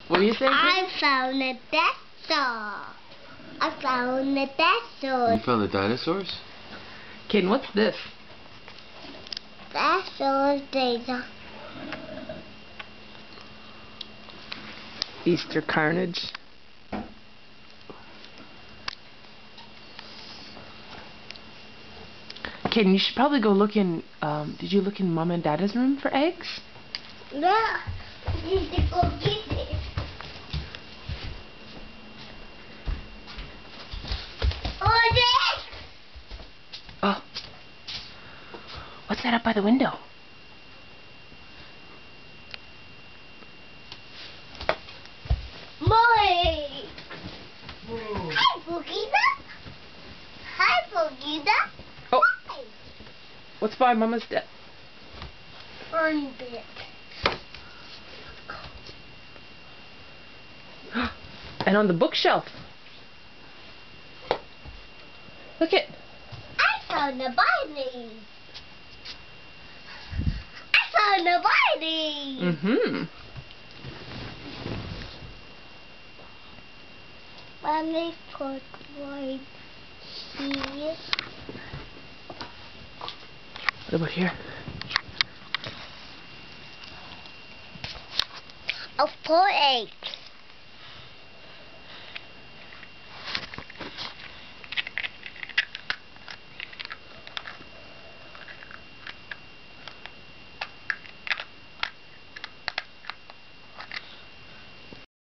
What are you saying? I found a dinosaur. I found a dinosaur. You found the dinosaurs? Caden, what's this? Dinosaur data. Easter carnage. Caden, you should probably go look in, did you look in Mom and Dad's room for eggs? No, you need to go get it. Oh, this! Oh. What's that up by the window? Molly! Hi, Boogina. Hi, Boogina. Oh. Hi. What's by Mama's desk? Burn bit. And on the bookshelf. Look it. I found a body. I found a body. Mm-hmm. Mommy put right here. What about here? Of 4 eggs.